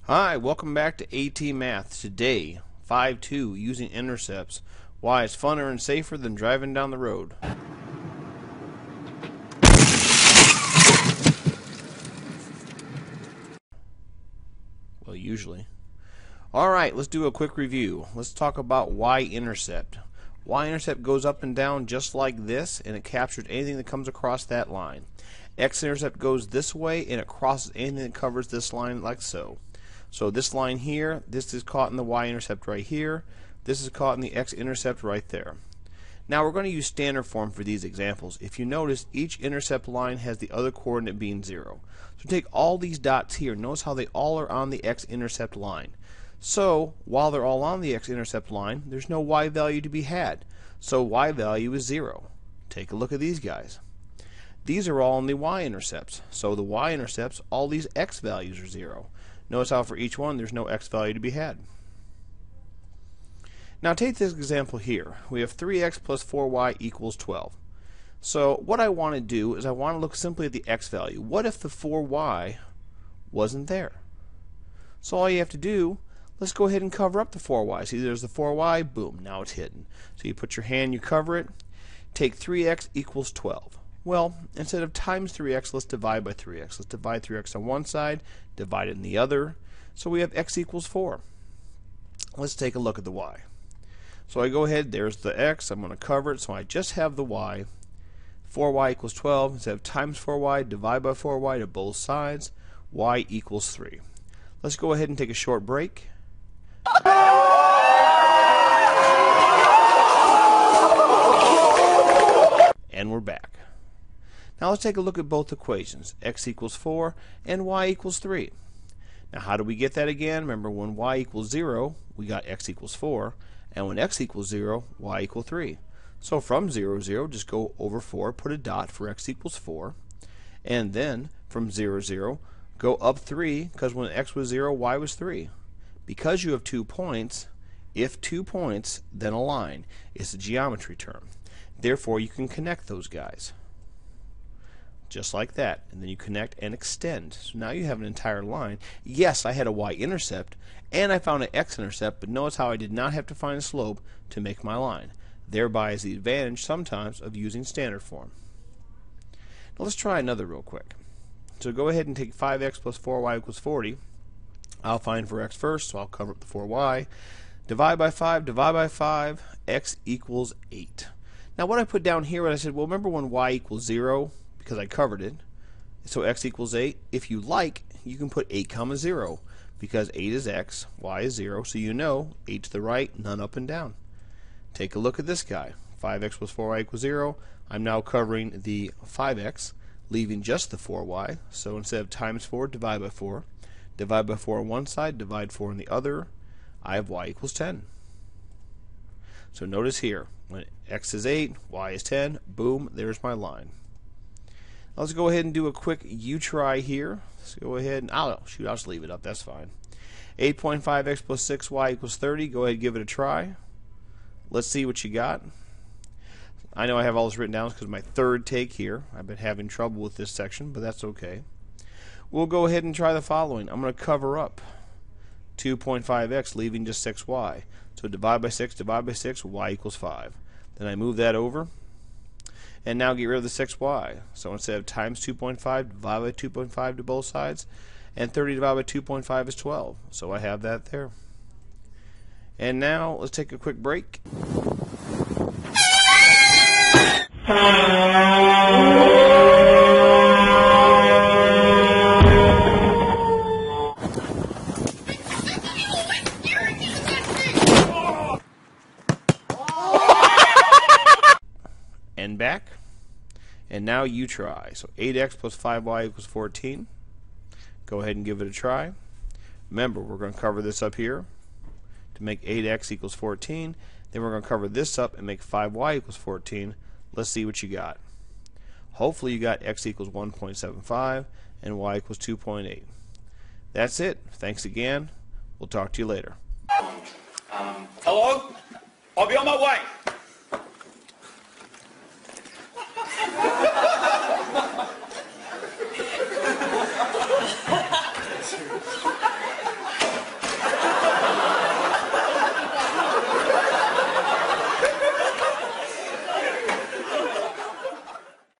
Hi, welcome back to AT Math. Today, 5-2, using intercepts. Why it's funner and safer than driving down the road. Well, usually. Alright, let's do a quick review. Let's talk about y-intercept. Y-intercept goes up and down just like this, and it captures anything that comes across that line. X-intercept goes this way, and it crosses anything that covers this line like so. So this line here, this is caught in the y-intercept right here. This is caught in the x-intercept right there. Now we're going to use standard form for these examples. If you notice, each intercept line has the other coordinate being 0. So take all these dots here. Notice how they all are on the x-intercept line. So while they're all on the x-intercept line, there's no y value to be had. So y value is 0. Take a look at these guys. These are all in the y-intercepts. So the y-intercepts, all these x values are 0. Notice how for each one there's no x value to be had. Now take this example here. We have 3x plus 4y equals 12. So what I want to do is I want to look simply at the x value. What if the 4y wasn't there? So all you have to do, let's go ahead and cover up the 4y. See, there's the 4y, boom, now it's hidden. So you put your hand, you cover it, take 3x equals 12. Well, instead of times 3x, let's divide by 3x. Let's divide 3x on one side, divide it in the other. So we have x equals 4. Let's take a look at the y. So I go ahead, there's the x, I'm going to cover it, so I just have the y. 4y equals 12. Instead of times 4y, divide by 4y to both sides. Y equals 3. Let's go ahead and take a short break. And we're back. Now let's take a look at both equations, x equals 4 and y equals 3. Now how do we get that again? Remember, when y equals 0, we got x equals 4, and when x equals 0, y equals 3. So from 0, 0, just go over 4, put a dot for x equals 4, and then from 0, 0, go up 3, because when x was 0, y was 3. Because you have 2 points, if 2 points, then a line. It's a geometry term. Therefore, you can connect those guys. Just like that, and then you connect and extend. So now you have an entire line. Yes, I had a y-intercept and I found an x-intercept, but notice how I did not have to find a slope to make my line. Thereby is the advantage sometimes of using standard form. Now let's try another real quick. So go ahead and take 5x plus 4y equals 40. I'll find for x first, so I'll cover up the 4y. Divide by 5, x equals 8. Now what I put down here, I said, well, remember when y equals 0? Because I covered it, so x equals 8. If you like, you can put 8 comma 0, because 8 is x, y is 0, so you know 8 to the right, none up and down. Take a look at this guy. 5x plus 4y equals 0. I'm now covering the 5x, leaving just the 4y. So instead of times 4, divide by 4. Divide by 4 on one side, divide 4 on the other. I have y equals 10. So notice here, when x is 8, y is 10, boom, there's my line. Let's go ahead and do a quick U-try here. Let's go ahead and, I'll just leave it up, that's fine. 8.5x plus 6y equals 30. Go ahead and give it a try. Let's see what you got. I know I have all this written down because my third take here. I've been having trouble with this section, but that's okay. We'll go ahead and try the following. I'm going to cover up 2.5x, leaving just 6y. So divide by 6, y equals 5. Then I move that over. And now get rid of the 6y. So instead of times 2.5, divide by 2.5 to both sides. And 30 divided by 2.5 is 12. So I have that there. And now let's take a quick break. And back. And now you try. So 8x plus 5y equals 14. Go ahead and give it a try. Remember, we're going to cover this up here to make 8x equals 14. Then we're going to cover this up and make 5y equals 14. Let's see what you got. Hopefully you got x equals 1.75 and y equals 2.8. That's it. Thanks again. We'll talk to you later. Hello? I'll be on my way.